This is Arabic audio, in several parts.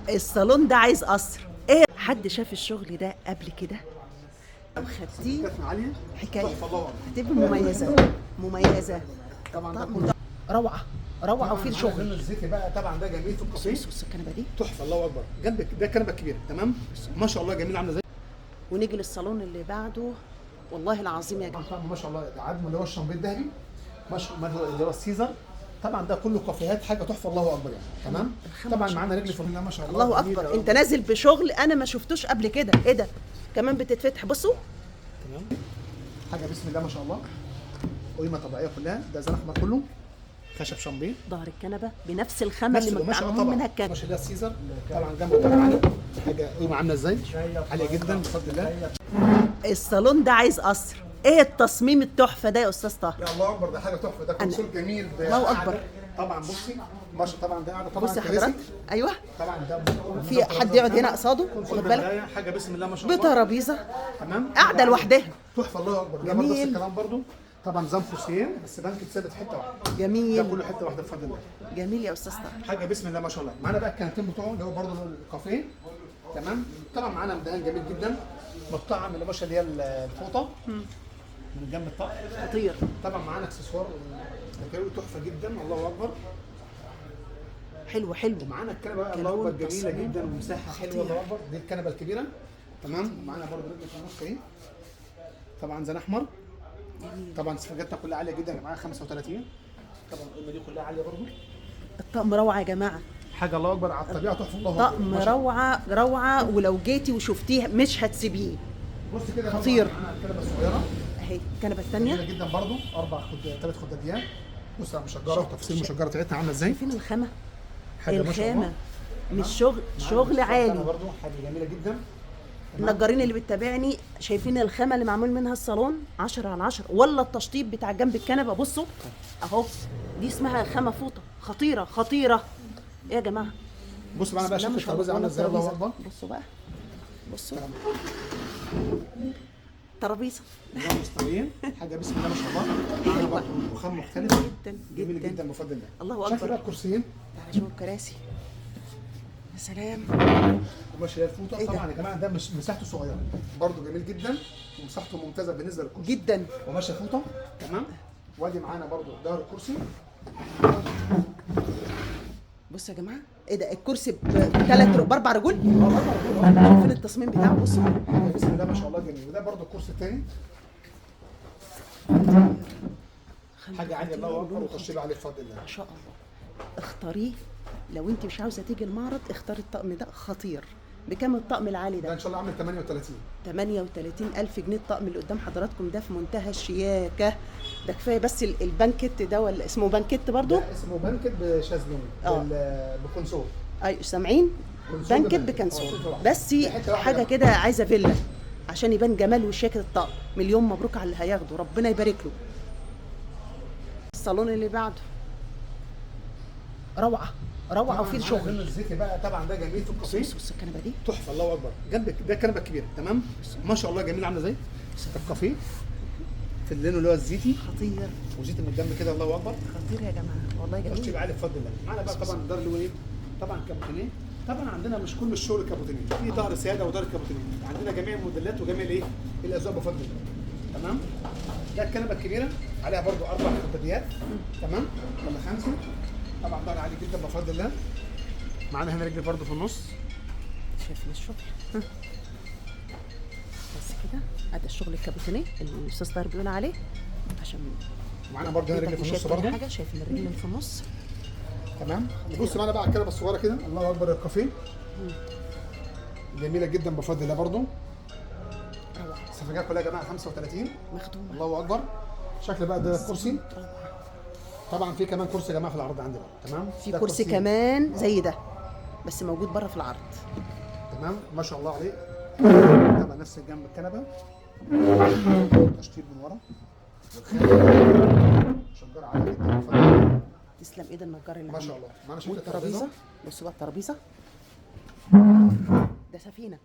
الصالون ده عايز قصر. ايه، حد شاف الشغل ده قبل كده؟ لو خدتيه عاليه حكايه تحفه الله اكبر. هتبقى مميزه مميزه. طبعا ده طقم كله روعه روعه وفيه شغل شغل. الزيتي بقى طبعا ده جميل في الكافيه. بص الكنبه دي تحفه الله اكبر. جنبك ده كنبه كبيره تمام ما شاء الله جميل عامله زي ونيجي للصالون اللي بعده. والله العظيم يا جماعه ما شاء الله العدم اللي هو الشامبيه الذهبي ما شاء الله اللي هو السيزر. طبعا ده كله كافيهات حاجه تحفه الله اكبر يعني تمام. طبعا معانا رجل فرن ما شاء الله الله اكبر. انت نازل بشغل انا ما شفتوش قبل كده. ايه ده كمان بتتفتح؟ بصوا تمام. حاجه بسم الله ما شاء الله قيمه طبيعيه كلها. ده زنخ ما كله خشب شامبيه. ظهر الكنبه بنفس الخامه اللي متعمل منها الكنبه. ما شاء الله السيزر. طبعا جنبه طبعا عالي. حاجه قيمه عامله ازاي عاليه جدا بفضل الله. الصالون ده عايز قصر. ايه التصميم التحفه ده يا استاذ طاهر؟ يا الله اكبر ده حاجه تحفه. ده كونسول جميل. الله اكبر. طبعا بصي باشا طبعا ده قاعده طبعا بصي كراسي. حضرتك ايوه طبعا ده في حد يقعد هنا قصاده واخد بالك حاجه بسم الله ما شاء الله بترابيزه تمام قاعده لوحدها. تحفه الله اكبر. ده جميل. برضه نفس الكلام برضه طبعا نظام فوسيين بس بنك ثابت حته واحده. ده جميل كله حته واحده بفضل الله. جميل يا استاذ طاهر. حاجه بسم الله ما شاء الله. معانا بقى الكانتين بتوعه اللي هو برضه الكافيه تمام. طبعا معانا مدهان جميل جدا مطعم اللي باشا اللي هي الفوطه من جنب الطقم. خطير. طبعا معانا اكسسوار تحفه جدا الله اكبر. حلو حلو. ومعانا الكنبه بقى الله اكبر جميله جدا ومساحه حلوه الله اكبر. دي الكنبه الكبيره تمام. ومعانا برضه رجل في النص اهي طبعا زن احمر. طبعا سفنجاتنا كلها عاليه جدا معاها 35. طبعا القيمه دي كلها عاليه برضه. الطقم روعه يا جماعه. حاجه الله اكبر على الطبيعه تحفه الله اكبر. طقم روعه روعه ولو جيتي وشفتيه مش هتسيبيه. بص كده خطير. معانا الكنبه الصغيره اهي الكنبه جميله الثانيه جدا برضه 3 خداديات. بص على المشجره وتفاصيل المشجره بتاعتها عامله ازاي. فين الخامه؟ حاجه ما شاء الله. الخامه مش شغل عالي. برضه حاجه جميله جدا. النجارين اللي بتتابعني شايفين الخامه اللي معمول منها الصالون 10 على 10. ولا التشطيب بتاع جنب الكنبه بصوا اهو دي اسمها خامه فوطه خطيره خطيره. ايه يا جماعه بص معانا بقى شكل الترابيزه عامله ازاي الله اكبر. بصوا بقى بصوا ترابيزه نظام مستويين حاجه بسم الله ما شاء الله. معانا برضه رخام مختلف جدا جميل جدا. جدا بفضل الله. الله شكل اكبر. بقى الكرسيين تعالى شوف الكراسي. يا سلام. وماشي هي الفوطه. إيه ده؟ طبعا يا جماعه ده مش مساحته صغيره برضه جميل جدا ومساحته ممتازه بالنسبه للكرسي جدا. وماشي فوطه تمام. وادي معانا برضه ظهر الكرسي. بصوا يا جماعه ايه ده الكرسي باربع رجول. شايفين التصميم بتاعه بصوا. بسم الله ما شاء الله جميل. وده برضه الكرسي الثاني حاجه عاليه الله اكبر وتشطيب عليه بفضل الله. ما شاء الله. اختاريه لو انت مش عاوزه تيجي المعرض. اختاري الطقم ده خطير. بكام الطقم العالي ده ده؟ ان شاء الله عامل 38. 38,000 جنيه. الطقم اللي قدام حضراتكم ده في منتهى الشياكه. ده كفايه بس البانكيت ده ولا اسمه بانكيت برضو؟ ده اسمه بانكت بشازلون بكونسول. ايوه سامعين؟ كونسول بانكيت ببانكت. بكنسول. واحدة. بس حتة واحدة حاجه يعني. كده عايزه فيلا عشان يبان جمال وشياكه الطقم. مليون مبروك على اللي هياخده ربنا يبارك له. الصالون اللي بعده روعه روعه وفيه شغل. الزيتي بقى طبعا ده جميل في الكافيه. بص الكنبه دي تحفه الله اكبر. جنبك ده كنبه كبيره تمام ما شاء الله جميل عامله ازاي. الكافيه في اللينو اللي هو الزيتي خطير وزيتي من الجنب كده الله اكبر. خطير يا جماعه والله تشطيب جميل. عالي بفضل الله. معانا بقى طبعا دار اللي هو ايه طبعا كابوتينيه. طبعا عندنا مش كل الشغل كابوتينيه في ظهر سياده ودار كابوتينيه. عندنا جميع الموديلات وجميع الايه الاذواق بفضل الله تمام. ده الكنبه الكبيره عليها برضو 4 خداديات تمام ولا 5. طبعا ظهر عالي جدا بفضل الله. معانا هنا رجل برضو في النص. شايفين الشغل بس كده. هذا الشغل الكابوتينيه اللي الاستاذ طاهر بيقول عليه عشان معانا برضو هنا رجل في النص شايف كل برضو حاجه. شايفين الرجل اللي في النص تمام. نبص معانا بقى على الكنبه الصغيره كده الله اكبر. الكافيه جميله جدا بفضل الله برضو. روعه السفنجات كلها يا جماعه 35 مخدومه. الله اكبر. شكل بقى ده الكرسي. روعه. طبعا في كمان كرسي يا جماعه في العرض عندنا تمام. في ده كرسي كمان زي ده بس موجود بره في العرض. تمام ما شاء الله عليه. طبعا نفس جنب الكنبه تشطيب من ورا شجره عاليه جدا بفضل الله. تسلم ايد النجار اللي ما شاء الله. معانا شكل والترابيزه بصوا بقى الترابيزه ده سفينه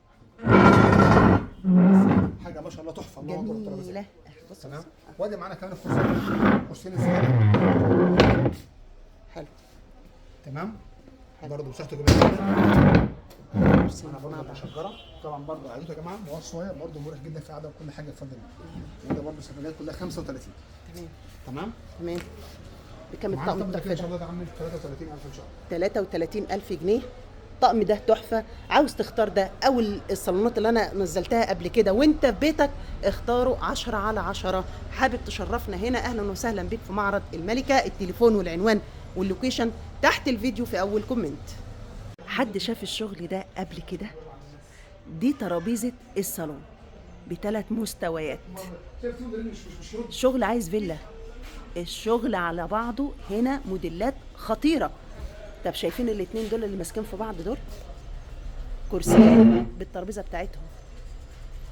حاجه ما شاء الله تحفه الله اكبر. الترابيزه جميله. بص تمام. بص. وادي معانا كمان الكرسي كرسيين الزياده حلو. تمام. برضه مساحته جميله جدا. كرسي انا برضه مع بعض. مشجره طبعا برضه عيدته يا جماعه مواص صغير برضه مريح جدا في قعده وكل حاجه بفضل الله. وده برضه سفنجات كلها 35. تمام تمام. تمام. بكام معانا الطقم طقم ده كده ان شاء التحفه الله ده عامل 33000 ان شاء الله. 33000 جنيه. الطقم ده تحفه. عاوز تختار ده او الصالونات اللي انا نزلتها قبل كده وانت في بيتك، اختاره 10 على 10. حابب تشرفنا هنا، اهلا وسهلا بك في معرض الملكه. التليفون والعنوان واللوكيشن تحت الفيديو في اول كومنت. حد شاف الشغل ده قبل كده؟ دي ترابيزه الصالون ب3 مستويات. شغل عايز فيلا. الشغل على بعضه هنا موديلات خطيره. طب شايفين الاتنين دول اللي ماسكين في بعض دول؟ كرسيين بالترابيزه بتاعتهم.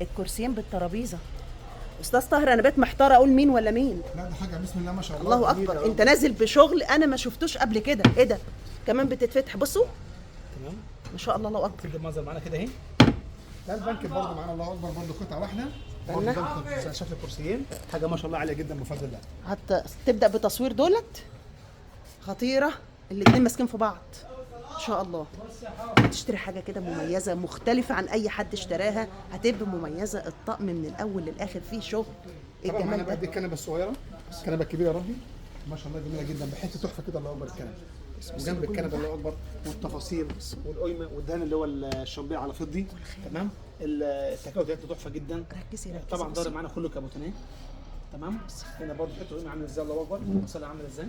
الكرسيين بالترابيزه. استاذ طاهر انا بقيت محتاره اقول مين ولا مين. لا ده حاجه بسم الله ما شاء الله. الله جميلة اكبر، أوي. انت نازل بشغل انا ما شفتوش قبل كده. ايه ده؟ كمان بتتفتح. بصوا تمام. ما شاء الله، الله اكبر. كده المنظر معانا كده اهي. لا البنك برضه معانا الله اكبر برضه قطعه واحده. استنى. برضه شكل الكرسيين حاجه ما شاء الله عاليه جدا بفضل الله. حتى تبدا بتصوير دولت خطيره. الاتنين ماسكين في بعض ان شاء الله. هتشتري حاجه كده مميزه مختلفه عن اي حد اشتراها، هتبقى مميزه. الطقم من الاول للاخر فيه شغل. طبعا معانا الجمال بقى ده. دي الكنبه الصغيره، الكنبه الكبيره يا ربي ما شاء الله جميله جدا بحته تحفه كده الله اكبر الكنبه. وجنب الكنبه الله اكبر والتفاصيل والقيمه والدهان اللي هو الشامبيه على فضي. تمام. التكاوي بتاعته تحفه جدا. ركزي ركزي. طبعا بصي. ضارب معانا كله كابوتينيه. تمام. هنا برضه حته قيمه عامله ازاي الله اكبر. المصلى عامله ازاي.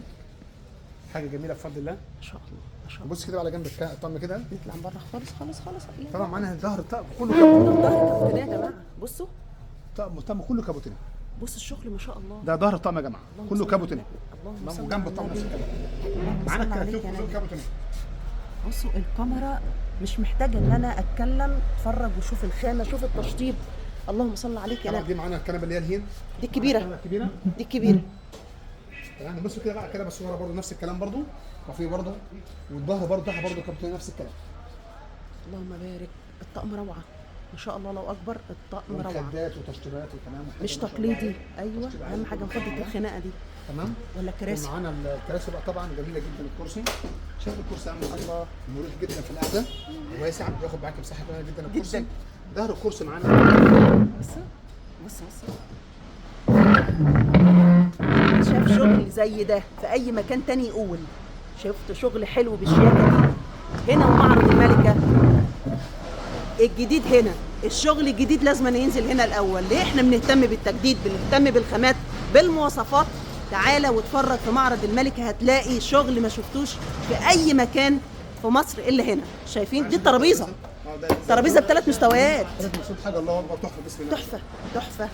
حاجه جميله بفضل الله. ما شاء الله ما شاء الله. بص كده على جنب الطقم كده. نطلع بره خالص خالص خالص. طبعا معانا ظهر الطقم كله كابوتينيه. ظهر كابوتينيه يا جماعه. بصوا الطقم كله كابوتينيه. بصوا الشغل ما شاء الله. ده ظهر الطقم يا جماعه اللهم كله صل كابوتينيه. اللهم صل وجنب على الطقم النبي. نفس الكلام. اللهم معانا صل عليك الكراتين يا كله نبي. كابوتينيه. بصوا الكاميرا مش محتاجه ان انا اتكلم، اتفرج وشوف الخامه، شوف التشطيب. اللهم صل عليك يا طبعا نبي. دي معانا الكنبه اللي هي الهين. دي الكبيره. الكبيره. دي الكبيره. يعني بصوا كده بقى الكنبه الصغيره برضه نفس الكلام برضه وفي برضه والظهر برضه تحت برضه كابوتينيه نفس الكلام. اللهم بارك. الطقم روعه ما شاء الله، الله اكبر. الطقم روعه ومخدات وتشطيبات وكلام مش تقليدي. ايوه اهم حاجه نفضي الخناقه دي. تمام. ولا كراسي. ومعانا الكراسي بقى طبعا جميله جدا. الكرسي شايف الكرسي عامل الله مريح جدا في القعده واسع بياخد معاك مساحه كبيره جدا. الكرسي جداً. ظهر الكرسي معانا. بص بص بص. شاف شغل زي ده في اي مكان تاني يقول شفت شغل حلو بالشياكه دي هنا ومعرض الملكه الجديد. هنا الشغل الجديد لازم ينزل هنا الاول. ليه؟ احنا بنهتم بالتجديد، بنهتم بالخامات، بالمواصفات. تعالى واتفرج في معرض الملكه، هتلاقي شغل ما شفتوش في اي مكان في مصر الا هنا. شايفين دي الترابيزه. ترابيزه ب3 مستويات. ثلاث مستويات حاجه الله اكبر تحفه بسم الله. تحفه تحفه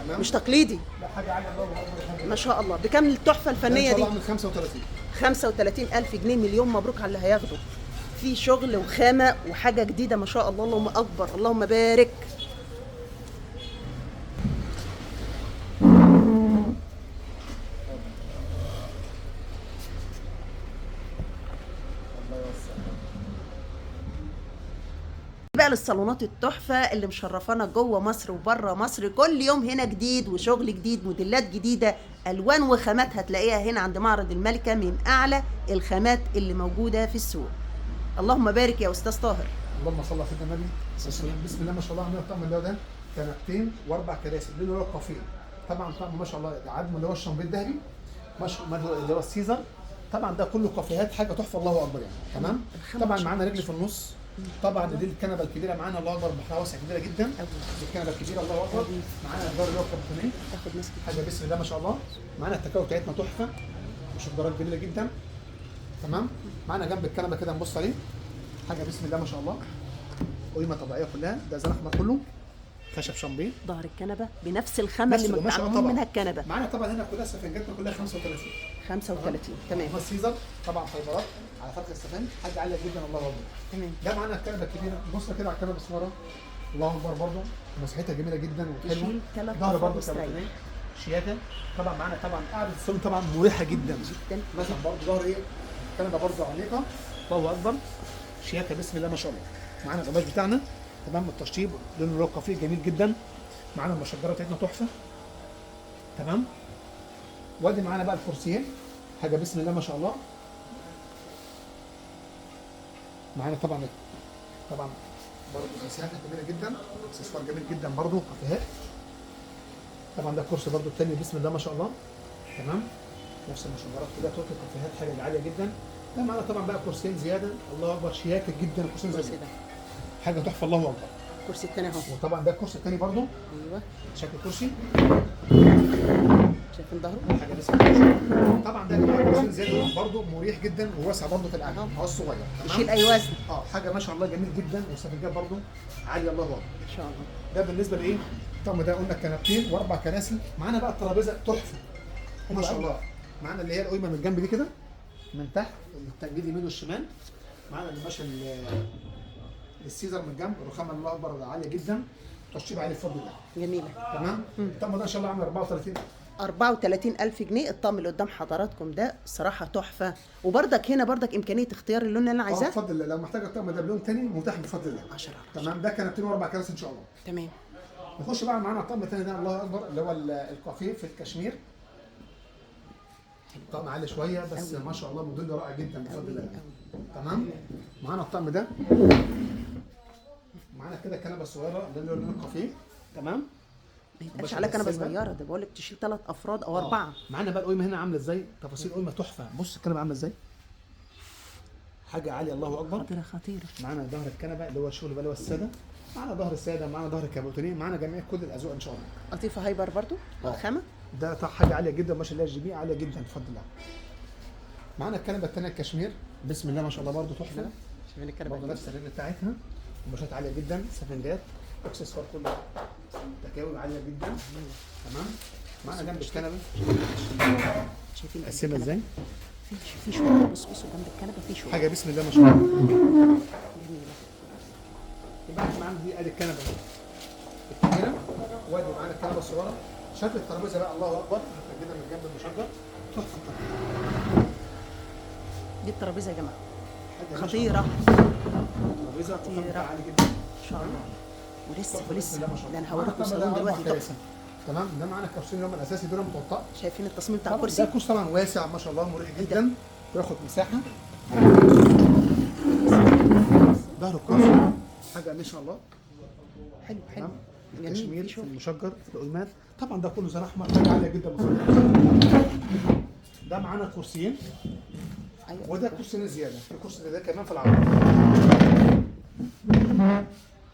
تمام. مش تقليدي. لا حاجه عاليه الله اكبر. ما شاء الله. بكام التحفه ان الفنيه شاء دي؟ الله من 35. 35,000 جنيه. مليون مبروك على اللي هياخده. في شغل وخامة وحاجة جديدة ما شاء الله. اللهم أكبر اللهم بارك. بقى للصالونات التحفة اللي مشرفانا جوه مصر وبره مصر. كل يوم هنا جديد وشغل جديد، موديلات جديدة، ألوان وخامات هتلاقيها هنا عند معرض الملكة من أعلى الخامات اللي موجودة في السوق. اللهم بارك يا أستاذ طاهر. اللهم صل على سيدنا النبي. بسم الله ما شاء الله. عندنا الطقم اللي هو ده كنبتين واربع كراسي اللي هو القافيه. طبعا طقم ما شاء الله عدم اللي هو الشامبيه الذهبي اللي هو السيزر. طبعا ده كله كافيهات حاجه تحفه الله اكبر يعني. تمام. طبعا معانا رجل في النص. طبعا دي الكنبه الكبيره معانا الله اكبر بحرها واسعه كبيره جدا. دي الكنبه الكبيره الله اكبر. معانا الدار اللي هو كابوتينيه. تاخد مسك. حاجه بسم الله ما شاء الله. معانا التكاوي بتاعتنا تحفه مشجرات جميله جدا. تمام. معانا جنب الكنبه كده نبص عليه حاجه بسم الله ما شاء الله. قيمه طبيعيه كلها. ده زي احمر كله خشب شامبيه. ظهر الكنبه بنفس الخامه اللي ما شاء الله معمول طبعا. منها الكنبه. معانا طبعا هنا كلها سفنجاتنا كلها 35. 35 تمام. هو السيزر طبعا فايبرات على فرق السفنج حاجه عاليه جدا الله اكبر. تمام. ده معانا الكنبه الكبيره. بص كده على الكنبه الصغيره الله اكبر برضه مساحتها جميله جدا وحلوه. تشيل 3 ظهر برضه أفراد مستريح. كابوتينيه شياكه. طبعا معانا طبعا قاعده الصالون طبعا مريحه جدا جدا. مثلا برضه ظهر ايه الكنبه برضه عميقه الله اكبر شياكه بسم الله ما شاء الله. معانا القماش بتاعنا تمام التشطيب لونه اللي هو الكافيه جميل جدا. معانا المشجره بتاعتنا تحفه. تمام. وادي معانا بقى الكرسيين حاجه بسم الله ما شاء الله. معانا طبعا برضه مساحه جميله جدا، اكسسوار جميل جدا برضه كافيهات. طبعا ده كرسي برضه التاني بسم الله ما شاء الله. تمام، نفس المشجرات كده توت الكافيهات حاجه عاليه جدا. ده معانا طبعا بقى كرسيين زياده، الله اكبر شياكه جدا الكرسيين زي الكرسي ده. ده، حاجه تحفه الله اكبر. الكرسي التاني اهو. وطبعا ده الكرسي التاني برضه ايوه، شكل الكرسي شايفين ظهره؟ حاجه بسم الله ما شاء الله. طبعا ده كرسيين زياده برضه مريح جدا وواسع برضه في القعده، هو الصغير يشيل اي وزن حاجه ما شاء الله جميل جدا، والسفنجات برضه عاليه الله اكبر. ان شاء الله. ده بالنسبه لايه؟ الطقم ده قلنا كنبتين واربع كراسي. معانا بقى الترابيزه تحفه ما شاء الله. معانا اللي هي القيمه من الجنب دي كده من تحت، التنجيد اليمين والشمال. معانا اللي ماشي السيزر من الجنب، الرخامه الله اكبر عاليه جدا، تشطيب عالي بفضل الله. جميله. تمام. الطقم ده ان شاء الله عامل 34. 34,000 جنيه الطقم اللي قدام حضراتكم ده، صراحه تحفه. وبرضك هنا برضك امكانيه اختيار اللون اللي انا عايزاه. بفضل الله، لو محتاج الطقم ده بلون تاني متاح بفضل الله. 10. تمام، ده كنبتين واربع كراسي ان شاء الله. تمام. نخش بقى معانا الطقم الثاني ده الله اكبر، اللي هو الكافيه في الكشمير. طقم عالي شويه بس ما شاء الله موديل رائع جدا بفضل الله. تمام. معانا الطقم ده، معانا كده كنبه صغيره اللي هو لون الكافيه. تمام. ما يتقالش عليها كنبه صغيره، ده بقول لك تشيل 3 افراد او 4. معانا بقى القيمه هنا عامله ازاي؟ تفاصيل القيمه تحفه. بص الكنبه عامله ازاي؟ حاجه عاليه الله اكبر. خطيره خطيره. معانا ظهر الكنبه اللي هو الشغل بقى اللي هو الساده. معانا ظهر الساده، معانا ظهر الكابوتينيه، معانا جميع كل الاذواق ان شاء الله. قطيفه هايبر برضو الخامه. ده حاجه عاليه جدا ما شاء الله، الجي بي عاليه جدا بفضل الله. معانا الكنبه الثانيه الكشمير بسم الله ما شاء الله برضه تحفه. شايفين الكنبه برضه نفس الرجل بتاعتها، قماشات عاليه جدا، سفنجات، اكسسوار كله تكاوي عاليه جدا. تمام. معانا جنب الكنبه شايفين مقسمه ازاي؟ في شويه، بصوا جنب الكنبه في شويه حاجه بسم الله ما شاء الله. جميله. يبقى احنا معانا دي ادي الكنبه الكبيره، وادي معانا الكنبه الصغيره. شكل الترابيزه بقى الله اكبر كده من جنب المشجر تحفه. دي الترابيزه يا جماعه خطيره. خطيره ترابيزه خطيره عالي جدا ان شاء الله. ولسه ده انا هوريكم معانا الصالون دلوقتي أربع تحفه. كراسي. تمام. ده معانا الكرسيين اللي هم الاساسي دول متوطأ. شايفين التصميم بتاع طبعا ده الكرسي؟ كرسي طبعا واسع ما شاء الله مريح ده؟ جدا وياخد مساحه. ظهر الكرسي حاجه ما شاء الله. حلو تمام. جميل. الكشمير في في شغل. المشجر في القيمات. طبعا ده كله زي احمر حاجه عاليه جدا بصراحه. ده معانا كرسيين ايوه. وده كرسي زياده. في كرسي ده كمان في العرض.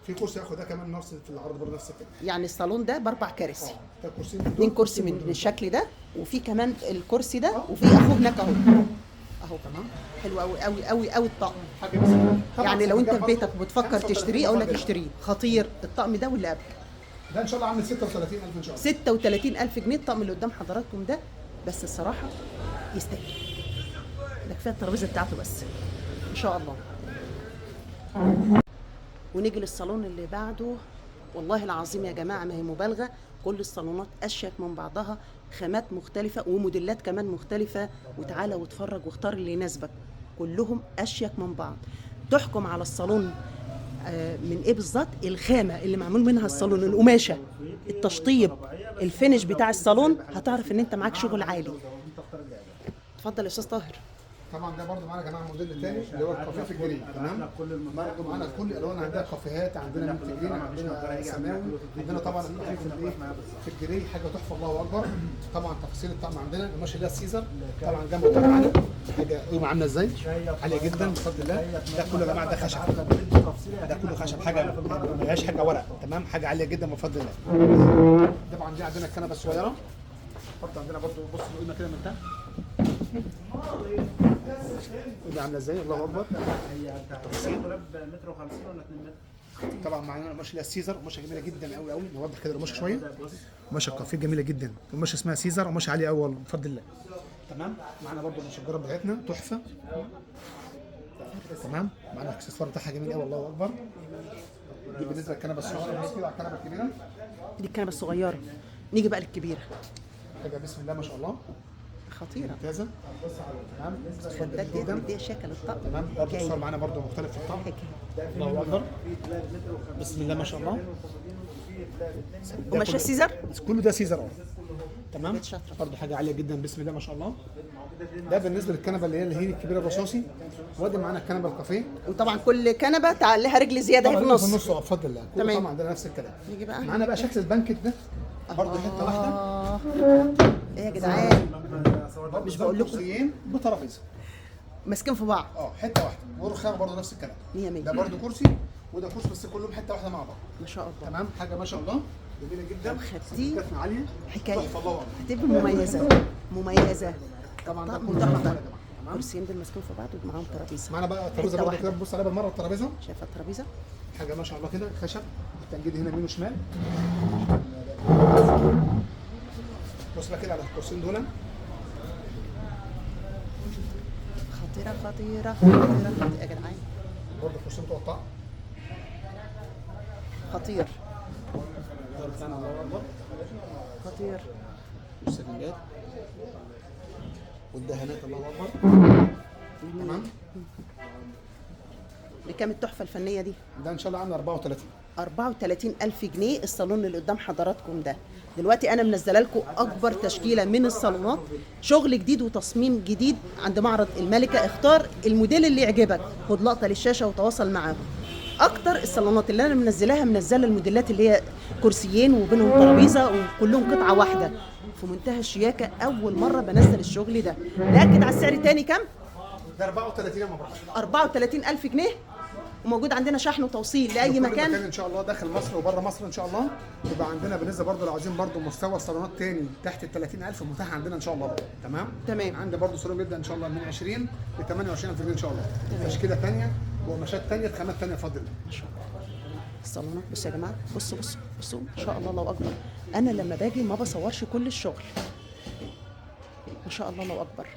في كرسي ياخد ده كمان نفس في العرض برضه نفس كده. يعني الصالون ده ب4 كراسي. ده كرسيين 2 كرسي من الشكل ده، وفي كمان الكرسي ده، وفي اخوه هناك اهو. اهو تمام. حلو قوي قوي قوي قوي الطقم. حاجه بس يعني لو انت في بيتك بتفكر تشتريه اقول لك اشتريه، خطير الطقم ده واللي قبل. ده ان شاء الله عامل 36,000 ان شاء الله. 36,000 جنيه الطقم اللي قدام حضراتكم ده، بس الصراحه يستاهل. ده كفايه الترابيزه بتاعته بس ان شاء الله. ونيجي للصالون اللي بعده. والله العظيم يا جماعه ما هي مبالغه، كل الصالونات اشيك من بعضها، خامات مختلفه وموديلات كمان مختلفه. وتعالى واتفرج واختار اللي يناسبك، كلهم اشيك من بعض. تحكم على الصالون من ايه بالظبط؟ الخامه اللي معمول منها الصالون، القماشه، التشطيب، الفينش بتاع الصالون، هتعرف ان انت معاك شغل عالي. اتفضل يا استاذ طاهر. طبعا ده برضه معانا يا جماعه الموديل الثاني اللي هو الكافيه في الجري. تمام. برضه معانا كل الالوان، عندنا كافيهات، عندنا متجرين، عندنا سماوي، عندنا طبعا الكافيه في الايه في الجري حاجه تحفه الله اكبر. طبعا تفاصيل الطقم عندنا القماشه اللي هي السيزر. طبعا جنب الطقم معانا حاجه قيمه عامله ازاي؟ عاليه جدا بفضل الله. ده كله يا جماعه ده خشب، ده كله خشب، حاجه ما فيهاش حاجه ورق. تمام. حاجه عاليه جدا بفضل الله. طبعا دي عندنا الكنبه الصغيره برضه، عندنا برضه بص القيمه كده من تحت دي عامله ازاي الله اكبر. هي متر و50 ولا 2 متر؟ طبعا معانا القماشه اللي هي السيزر، قماشه جميله جدا قوي قوي. نوضح كده القماشه شويه. قماشه الكافيه جميله جدا، قماشه اسمها سيزر، قماشه عاليه قوي بفضل الله. تمام. معانا برضه المشجره بتاعتنا تحفه. تمام. معانا الاكسسوار بتاعها جميل قوي الله اكبر. دي بالنسبه للكنبه الصغيره. بص كده على الكنبه الكبيره. دي الكنبه الصغيره. نيجي بقى للكبيره. حاجه بسم الله ما شاء الله خطيره. ممتازه. تمام. ده دي شكل الطقم. تمام. برضه الصور معانا برضه مختلف في الطقم. الله اكبر. بسم الله ما شاء الله. قماشه سيزر. كله ده سيزر اهو. تمام. حاجات شاطرة. برضه حاجه عاليه جدا بسم الله ما شاء الله. ده بالنسبه للكنبه اللي هي الهيل الكبيره الرصاصي. وادي معانا الكنبه الكافيه. وطبعا كل كنبه لها رجل زياده اهي في طبعا في النص. النص بفضل الله. كله تمام. طبعا عندنا نفس الكلام. نيجي بقى معانا بقى شكل البنكت ده برضه حته واحده. ايه يا جدعان، مش بقول لكم. كرسيين بترابيزه. ماسكين في بعض. حته واحده ورخام برضه نفس الكلام. 100 ده برضه كرسي وده كرسي بس كلهم حته واحده مع بعض. ما شاء الله. تمام. حاجه ما شاء الله جميله جدا. خدتيه كتنا عاليه. حكايه تحفه الله. هتبقى مميزه مميزه. طبعا ده طب كله تحفة. شغال يا جماعه. تمام. الكرسيين دول ماسكين في بعض ومعاهم ترابيزه. معانا بقى الترابيزه حتة برضه كده واحدة. بص عليها بالمره الترابيزه. شايفه الترابيزه؟ حاجه ما شاء الله كده خشب التنجيد هنا يمين وشمال. بص بقى كده على الكرسيين دول. خطيره خطيره خطيره يا جدعان، برضه كرسيين متقطع. خطير ده بتاعنا الله اكبر. خطير. والسجاجات والدهانات الله اكبر. تمام. بكام التحفه الفنيه دي؟ ده ان شاء الله عامل 34. 34,000 جنيه الصالون اللي قدام حضراتكم ده. دلوقتي انا منزله لكم اكبر تشكيله من الصالونات، شغل جديد وتصميم جديد عند معرض الملكه. اختار الموديل اللي يعجبك، خد لقطه للشاشه وتواصل معاهم. اكتر الصالونات اللي انا منزله الموديلات اللي هي كرسيين وبينهم ترابيزه وكلهم قطعه واحده في منتهى الشياكه. اول مره بنزل الشغل ده. ناكد على السعر تاني كام؟ ده 34 يا مبروك. 34,000 جنيه، وموجود عندنا شحن وتوصيل لاي كل مكان. ان شاء الله داخل مصر وبره مصر ان شاء الله. يبقى عندنا بالنسبه برضه لو عايزين برضه مستوى صالونات تاني تحت ال 30,000 متاح عندنا ان شاء الله. تمام. تمام. عندي برضه صالون بيبدا ان شاء الله من 20 ل 28,000 جنيه ان شاء الله. تشكيله ثانيه وقماشات ثانيه بخامات ثانيه بفضل الله. ما شاء الله. الصالونات بصوا يا جماعه، بصوا بصوا بصوا ما شاء الله الله اكبر. انا لما باجي ما بصورش كل الشغل. ما شاء الله الله اكبر.